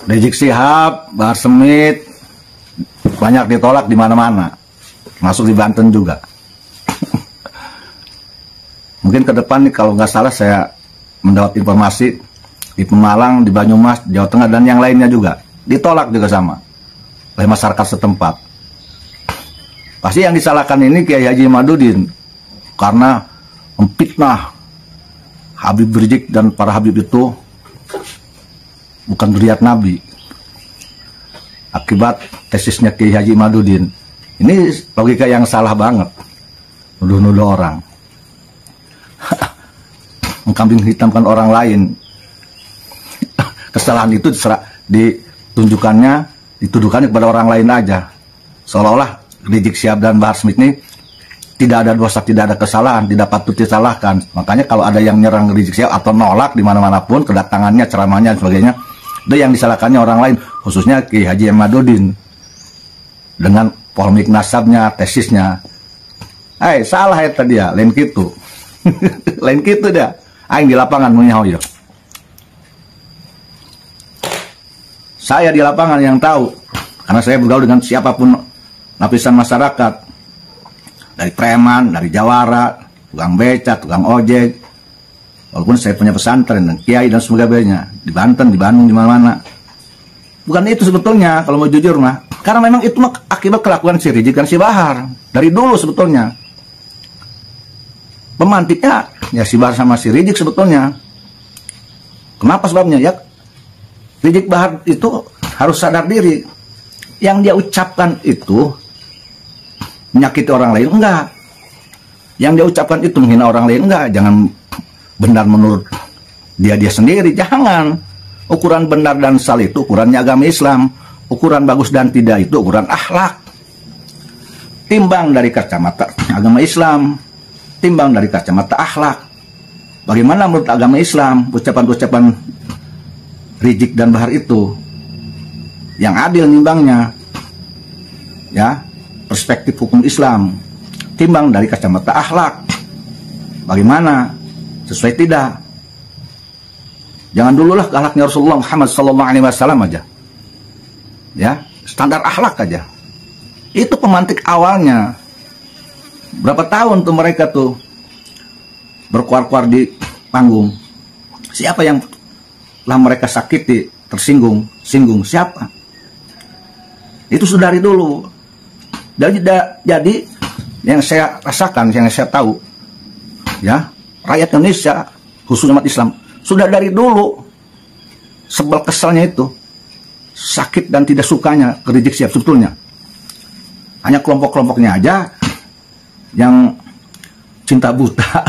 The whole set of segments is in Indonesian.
Rizik Syihab, Bahar Smith banyak ditolak di mana-mana, masuk di Banten juga. Mungkin ke depan nih kalau nggak salah saya mendapat informasi di Pemalang, di Banyumas, Jawa Tengah dan yang lainnya juga ditolak juga sama oleh masyarakat setempat. Pasti yang disalahkan ini Kiai Haji Imaduddin karena memfitnah Habib Rizik dan para Habib itu bukan zuriat Nabi. Akibat tesisnya Kiai Haji Imaduddin. Ini logika yang salah banget. Nuduh-nuduh orang. Mengkambing hitamkan orang lain. Kesalahan itu dituduhkannya kepada orang lain aja. Seolah-olah Rizik Syihab dan Bahar Smith ini tidak ada dosa, tidak ada kesalahan, tidak patut disalahkan. Makanya kalau ada yang nyerang Rizik Syihab atau nolak di mana-mana pun kedatangannya, ceramahnya dan sebagainya, itu yang disalahkannya orang lain, khususnya Kiai Haji Imaduddin dengan polemik nasabnya, tesisnya. Salah ya tadi ya, lain gitu. Lain gitu dah. Aing di lapangan menyaho ya. Saya di lapangan yang tahu, karena saya bergaul dengan siapapun lapisan masyarakat, dari preman, dari jawara, tukang beca, tukang ojek, walaupun saya punya pesantren dan kiai dan sebagainya di Banten, di Bandung, di mana-mana. Bukan itu sebetulnya kalau mau jujur mah, karena memang itu mah akibat kelakuan si Rizik dan si Bahar dari dulu sebetulnya. Pemantiknya ya si Bahar sama si Rizik sebetulnya. Kenapa sebabnya? Ya Rizik Bahar itu harus sadar diri. Yang dia ucapkan itu menyakiti orang lain, enggak. Yang dia ucapkan itu menghina orang lain, enggak. Jangan benar menurut dia sendiri, jangan. Ukuran benar dan salah itu ukurannya agama Islam. Ukuran bagus dan tidak itu ukuran akhlak. Timbang dari kacamata agama Islam, timbang dari kacamata akhlak. Bagaimana menurut agama Islam ucapan-ucapan Rizik dan Bahar itu yang adil nimbangnya, ya, perspektif hukum Islam, timbang dari kacamata akhlak. Bagaimana? Sesuai tidak? Jangan dululah akhlaknya Rasulullah Muhammad SAW aja, ya, standar akhlak aja. Itu pemantik awalnya. Berapa tahun tuh mereka tuh berkuar-kuar di panggung. Siapa yang telah mereka sakiti, singgung siapa? Itu sudah dari dulu. Jadi yang saya rasakan, yang saya tahu, ya, rakyat Indonesia, khususnya umat Islam, sudah dari dulu sebel keselnya itu, sakit dan tidak sukanya ke Rizik Syihab sebetulnya. Hanya kelompok-kelompoknya aja yang cinta buta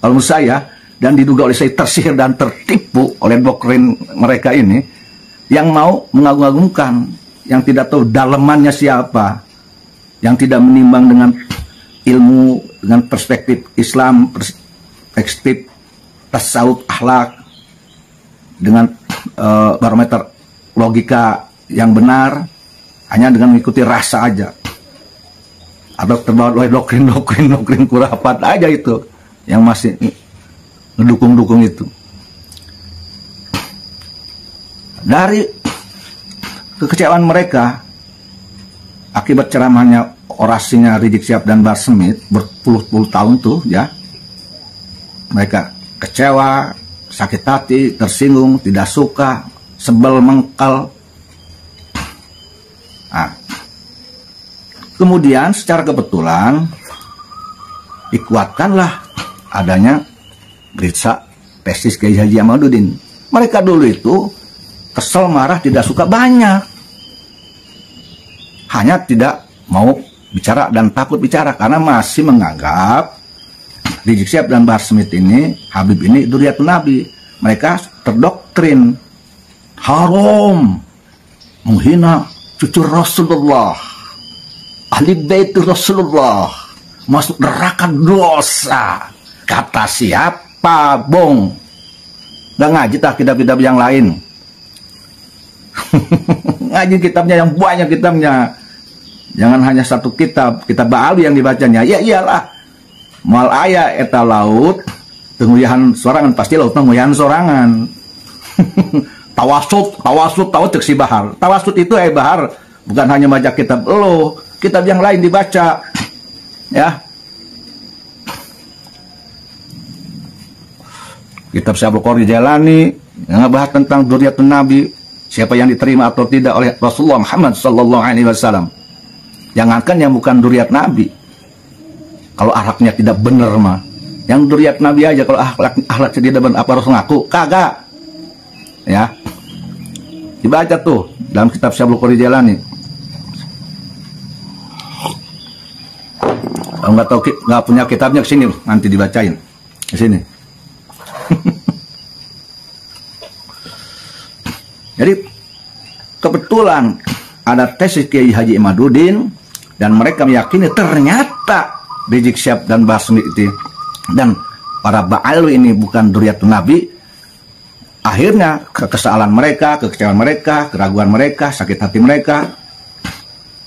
kalau menurut saya, dan diduga oleh saya tersihir dan tertipu oleh doktrin mereka ini, yang mau mengagung-agungkan, yang tidak tahu dalemannya siapa, yang tidak menimbang dengan ilmu, dengan perspektif Islam, perspektif tasawuf akhlak, dengan barometer logika yang benar, hanya dengan mengikuti rasa aja, atau terbawa oleh doktrin kurapat aja itu yang masih ngedukung-dukung itu. Dari kekecewaan mereka akibat ceramahnya, orasinya Rizik Syihab dan Bahar Smith berpuluh-puluh tahun tuh, ya, mereka kecewa, sakit hati, tersinggung, tidak suka, sebel, mengkal. Nah, kemudian secara kebetulan dikuatkanlah adanya berita tesis Kiai Haji Imaduddin. Mereka dulu itu kesel, marah, tidak suka banyak, hanya tidak mau bicara dan takut bicara karena masih menganggap Rizik Syihab dan Bahar Smith ini, Habib ini dzurriyyatun Nabi. Mereka terdoktrin haram menghina cucu Rasulullah, ahli bait Rasulullah, masuk neraka dosa. Kata siapa, Bong? Nggak ngaji tak kitab-kitab yang lain. Ngaji kitabnya yang banyak kitabnya. Jangan hanya satu kitab Ba'ali yang dibacanya. Ya iyalah. Mal aya eta laut penguyahan sorangan, pasti laut penguyahan sorangan. Tawasud cek si bahar. Tawasud itu bahar, bukan hanya baca kitab lo, kitab yang lain dibaca. Ya. Kitab Syabul Qori Jalani yang ngebahas tentang dzurriyyatun Nabi, siapa yang diterima atau tidak oleh Rasulullah Muhammad sallallahu alaihi wasallam. Jangankan yang bukan dzurriyyat Nabi. Kalau akhlaknya tidak benar mah, yang dzurriyyat Nabi aja kalau akhlaknya tidak benar, apa harus ngaku? Kagak. Ya. Dibaca tuh dalam kitab Syabul Qori Jalani. Kalau nggak punya kitabnya, kesini nanti dibacain. Ke sini. Jadi kebetulan ada tesis Kiai Haji Imaduddin dan mereka meyakini ternyata Rizik Syihab dan Bahar Smith itu dan para Ba'ali ini bukan dzurriyyatun Nabi. Akhirnya kekesalan mereka, kekecewaan mereka, keraguan mereka, sakit hati mereka,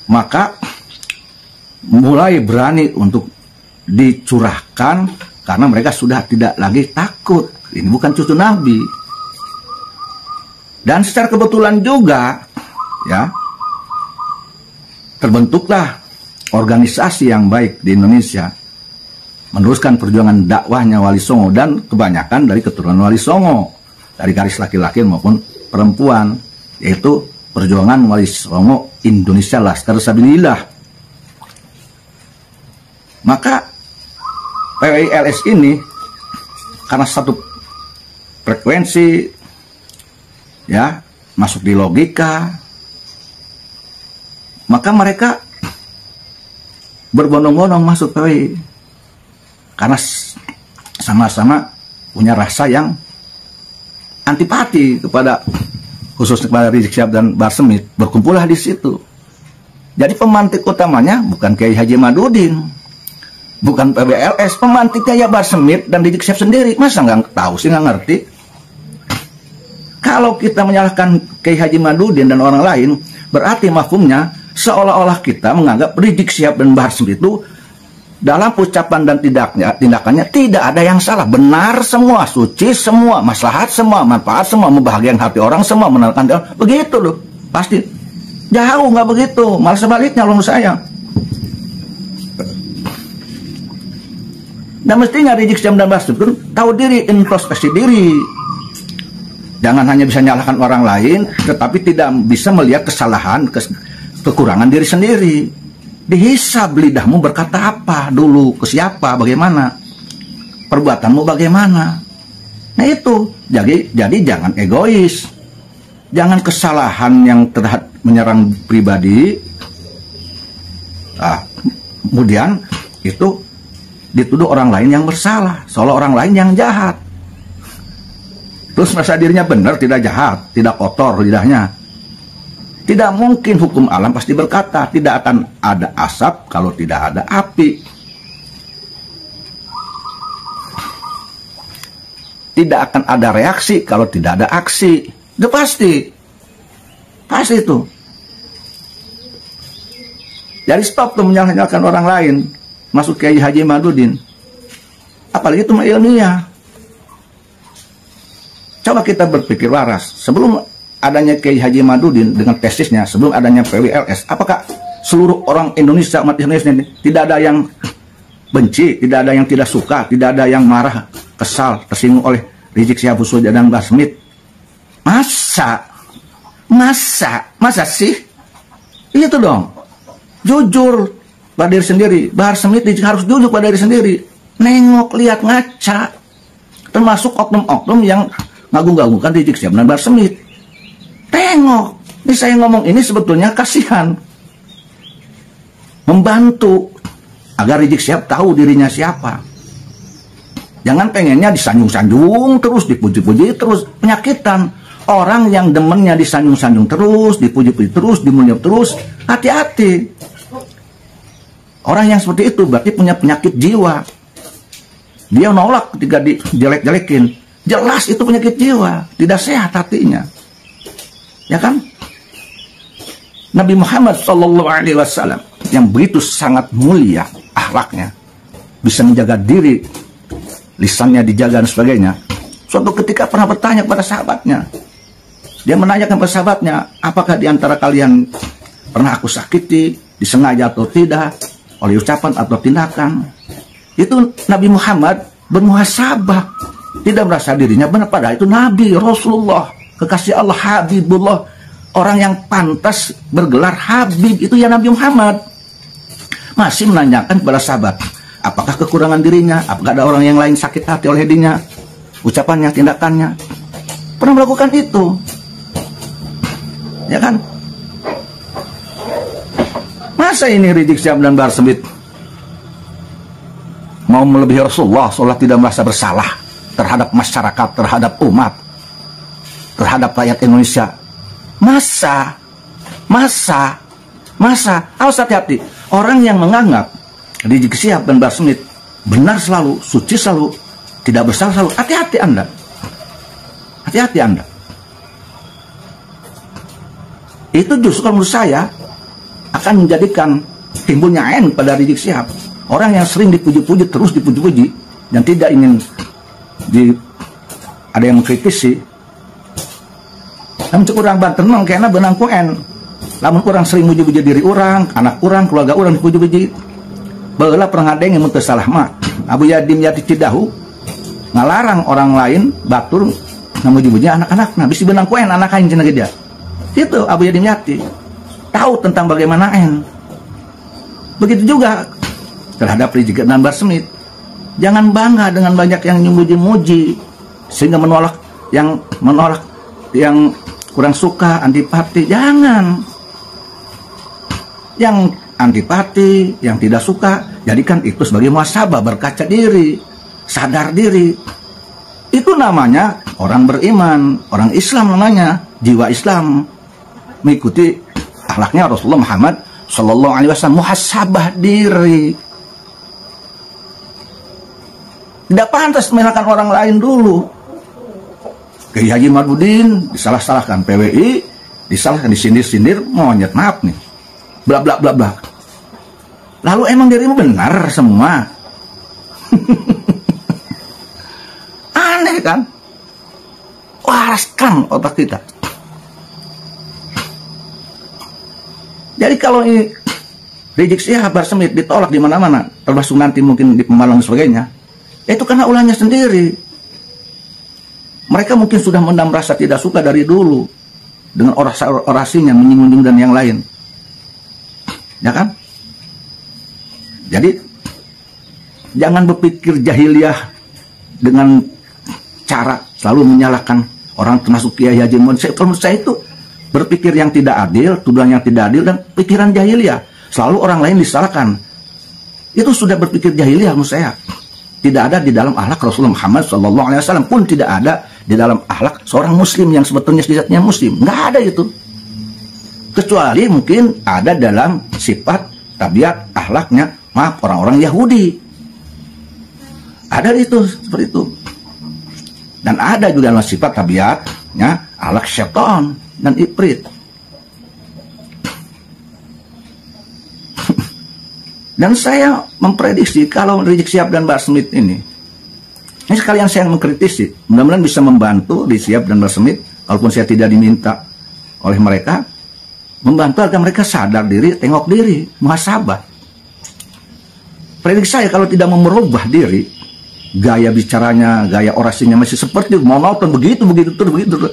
maka mulai berani untuk dicurahkan karena mereka sudah tidak lagi takut. Ini bukan cucu Nabi. Dan secara kebetulan juga, ya, terbentuklah organisasi yang baik di Indonesia, meneruskan perjuangan dakwahnya Wali Songo dan kebanyakan dari keturunan Wali Songo, dari garis laki-laki maupun perempuan, yaitu perjuangan Wali Songo Indonesia Laskar Sabilillah. Maka PWILS ini karena satu frekuensi, ya, masuk di logika, maka mereka berbondong-bondong masuk PWI karena sama-sama punya rasa yang antipati kepada, khususnya kepada Rizik Syihab dan Bahar Smith. Berkumpullah di situ. Jadi pemantik utamanya bukan Kiai Haji Imaduddin, bukan PBLS, pemantiknya ya Bahar Smith dan Rizik Syihab sendiri. Masa nggak tahu sih, nggak ngerti? Kalau kita menyalahkan Kiai Haji Imaduddin dan orang lain, berarti mafhumnya seolah-olah kita menganggap Rizik Syihab dan Bahar Smith itu dalam ucapan dan tindakannya tidak ada yang salah, benar semua, suci semua, maslahat semua, manfaat semua, membahagiakan hati orang semua, menenangkan dia. Begitu loh, pasti. Jauh nggak begitu, malah sebaliknya menurut saya. Dan mestinya Rizik Syihab dan Bahar Smith itu tahu diri, introspeksi diri. Jangan hanya bisa menyalahkan orang lain, tetapi tidak bisa melihat kesalahan, kekurangan diri sendiri. Dihisab lidahmu berkata apa dulu, ke siapa, bagaimana, perbuatanmu bagaimana. Nah itu, jadi jangan egois, jangan kesalahan yang menyerang pribadi, kemudian itu dituduh orang lain yang bersalah, seolah orang lain yang jahat. Terus merasa dirinya benar, tidak jahat, tidak kotor lidahnya. Tidak mungkin hukum alam pasti berkata, tidak akan ada asap kalau tidak ada api. Tidak akan ada reaksi kalau tidak ada aksi. Itu pasti. Pasti itu. Jadi stop tuh menyalahkan orang lain. Masuk Kiai Haji Imaduddin. Apalagi itu ilmiah. Coba kita berpikir waras. Sebelum adanya Kiai Haji Imaduddin dengan tesisnya, sebelum adanya PWLS, apakah seluruh orang Indonesia, umat Indonesia ini tidak ada yang benci, tidak ada yang tidak suka, tidak ada yang marah, kesal, tersinggung oleh Rizik Syihab dan Bahar Smith? Masa sih? Itu dong. Jujur pada diri sendiri. Bahar Smith harus jujur pada diri sendiri. Nengok, lihat, ngaca. Termasuk oknum-oknum yang ngagung-ngagungkan Rizik Syihab dan Bahar Smith. Tengok, ini saya ngomong ini sebetulnya kasihan, membantu agar Rizik Syihab tahu dirinya siapa. Jangan pengennya disanjung-sanjung terus, dipuji-puji terus, penyakitan. Orang yang demennya disanjung-sanjung terus, dipuji-puji terus, dimuliakan terus, hati-hati. Orang yang seperti itu berarti punya penyakit jiwa. Dia nolak ketika dijelek-jelekin. Jelas itu penyakit jiwa, tidak sehat hatinya. Ya kan? Nabi Muhammad SAW yang begitu sangat mulia akhlaknya, bisa menjaga diri, lisannya dijaga dan sebagainya. Suatu ketika pernah bertanya kepada sahabatnya. Dia menanyakan kepada sahabatnya, apakah di antara kalian pernah aku sakiti, disengaja atau tidak, oleh ucapan atau tindakan. Itu Nabi Muhammad bermuhasabah, tidak merasa dirinya benar, padahal itu Nabi, Rasulullah, kekasih Allah, Habibullah, orang yang pantas bergelar Habib itu ya Nabi Muhammad. Masih menanyakan kepada sahabat, apakah kekurangan dirinya, apakah ada orang yang lain sakit hati oleh dirinya, ucapannya, tindakannya. Pernah melakukan itu, ya kan? Masa ini Rizik Syihab dan Bahar Smith mau melebihi Rasulullah seolah tidak merasa bersalah terhadap masyarakat, terhadap umat, terhadap rakyat Indonesia? Masa harus hati-hati. Orang yang menganggap Rizik Syihab dan Bahar Smith benar selalu, suci selalu, tidak bersalah selalu, hati-hati Anda. Hati-hati Anda. Itu justru kalau menurut saya akan menjadikan timbulnya ain pada Rizik Syihab. Orang yang sering dipuji-puji, terus dipuji-puji, dan tidak ingin ada yang mengkritisi. Namun kurang banten karena benang kuen. Namun kurang sering muji-puji diri orang, anak orang, keluarga orang dipuji-puji. Baheula pernah ada yang muntah salah mak. Abu Yadim Yati Cidahu ngalarang orang lain batur ngamuji-puji anak-anak. Nah, bisa benang kuen anak aing cenah dia. Itu Abu Yadim Yati tahu tentang bagaimana en. Begitu juga terhadap Rizik dan Bahar Smith. Jangan bangga dengan banyak yang memuji-muji sehingga menolak yang kurang suka, antipati. Jangan. Yang antipati, yang tidak suka, jadikan itu sebagai muhasabah, berkaca diri, sadar diri. Itu namanya orang beriman, orang Islam namanya, jiwa Islam. Mengikuti akhlaknya Rasulullah Muhammad Sallallahu Alaihi Wasallam, muhasabah diri. Tidak pantas menyalahkan orang lain dulu. Kiai Haji Mardudin disalah-salahkan, PWI disalahkan, disindir-sindir, monyet, maaf nih, bla bla bla bla. Lalu emang dirimu benar semua? Aneh kan? Waraskan otak kita. Jadi kalau ini Rizik Syihab, Bahar Smith ditolak di mana-mana, termasuk nanti mungkin di Pemalang dan sebagainya, itu karena ulahnya sendiri. Mereka mungkin sudah mendam rasa tidak suka dari dulu dengan orasinya, menyinggung dan yang lain, ya kan? Jadi jangan berpikir jahiliyah dengan cara selalu menyalahkan orang, termasuk Kiai Haji Mardudin. Menurut saya itu berpikir yang tidak adil, tuduhan yang tidak adil, dan pikiran jahiliyah. Selalu orang lain disalahkan. Itu sudah berpikir jahiliyah menurut saya. Tidak ada di dalam akhlak Rasulullah Muhammad SAW, pun tidak ada di dalam akhlak seorang muslim yang sebetulnya sejatinya muslim. Nggak ada itu. Kecuali mungkin ada dalam sifat, tabiat, akhlaknya, maaf, orang-orang Yahudi. Ada itu, seperti itu. Dan ada juga dalam sifat, tabiatnya, akhlak syaitan dan ifrit. Dan saya memprediksi kalau Rizik Syihab dan Bahar Smith ini sekalian saya mengkritisi, mudah-mudahan bisa membantu Rizik Syihab dan Bahar Smith, walaupun saya tidak diminta oleh mereka, membantu agar mereka sadar diri, tengok diri, muhasabah. Prediksi saya kalau tidak mau merubah diri, gaya bicaranya, gaya orasinya masih seperti monoton, begitu terus.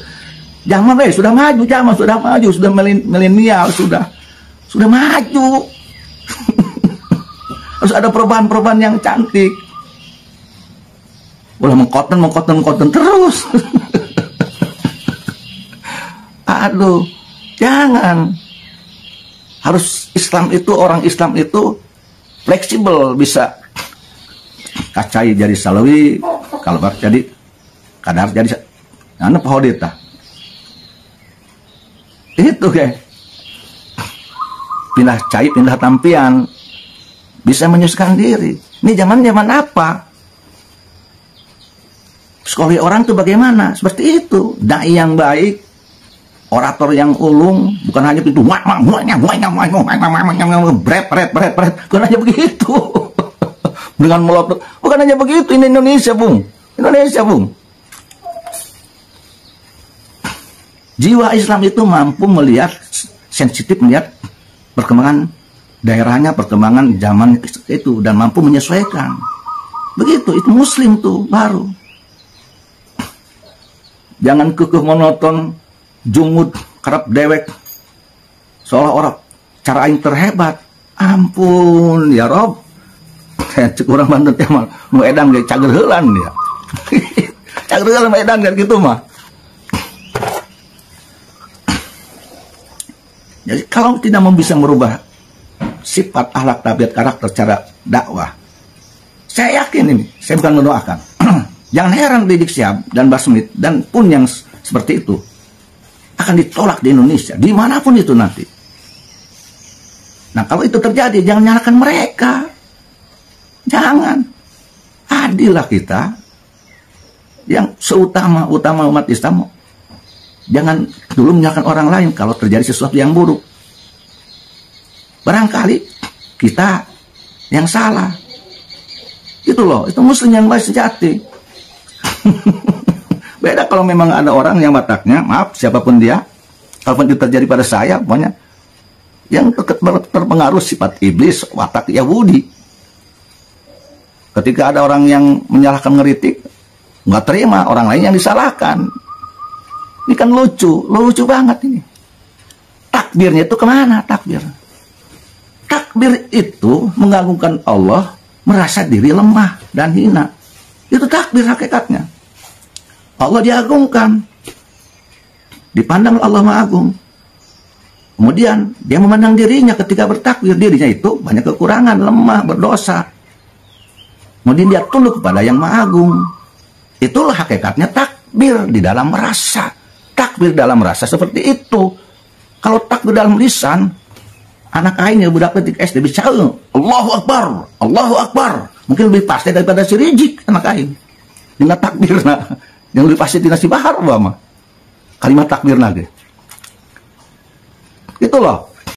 Jangan sudah maju, sudah milenial, sudah maju. Harus ada perubahan-perubahan yang cantik. Boleh mengkoten terus. Aduh, jangan. Harus Islam itu, orang Islam itu fleksibel, bisa kacai jadi salawi, kalau jadi kadar jadi anu pahodita. Itu kayak pindah cai, pindah tampian, bisa menyesuaikan diri. Ini zaman apa? Psikologi orang tuh bagaimana? Seperti itu. Dai yang baik, orator yang ulung, bukan hanya pintu bret, bukan hanya begitu. Dengan melotot, bukan hanya begitu. Ini Indonesia, Bung. Indonesia, Bung. Jiwa Islam itu mampu melihat, sensitif melihat perkembangan daerahnya, perkembangan zaman itu, dan mampu menyesuaikan. Begitu, itu Muslim tuh baru. Jangan kekeh monoton, jumud, kerap dewek, seolah-olah cara aing terhebat. Ampun, ya Rob. Cek orang Banten teh mah nu edan ge cager heulan dia. Cager heulan mah edan kan gitu mah. Jadi kalau tidak bisa merubah sifat, akhlak, tabiat, karakter, cara dakwah, saya yakin ini, saya bukan mendoakan. Jangan heran Rizik Syihab dan Mbah Smith dan pun yang seperti itu akan ditolak di Indonesia, dimanapun itu nanti. Nah kalau itu terjadi, jangan nyalakan mereka. Jangan. Adillah kita yang seutama-utama umat Islam. Jangan dulu menyalahkan orang lain kalau terjadi sesuatu yang buruk. Barangkali kita yang salah. Itu loh, itu Muslim yang baik sejati. Beda kalau memang ada orang yang wataknya, maaf siapapun dia, kalaupun itu terjadi pada saya, pokoknya yang terpengaruh sifat iblis, watak Yahudi. Ketika ada orang yang menyalahkan, ngeritik, nggak terima orang lain yang disalahkan. Ini kan lucu banget ini. Takbirnya itu kemana takbir? Takbir itu mengagungkan Allah, merasa diri lemah dan hina. Itu takbir hakikatnya. Allah diagungkan, dipandang Allah Maha Agung. Kemudian dia memandang dirinya ketika bertakbir, dirinya itu banyak kekurangan, lemah, berdosa. Kemudian dia tunduk kepada yang Maha Agung. Itulah hakikatnya takbir di dalam rasa. Takbir dalam rasa seperti itu. Kalau takbir dalam lisan, anak aingnya budak ketik SD bisa Allahu Akbar, Allahu Akbar. Mungkin lebih pasti daripada si Rizik anak aing. Dengan takbir yang lebih pasti tidak si Bahar mah. Kalimat takbir lagi. Itu loh.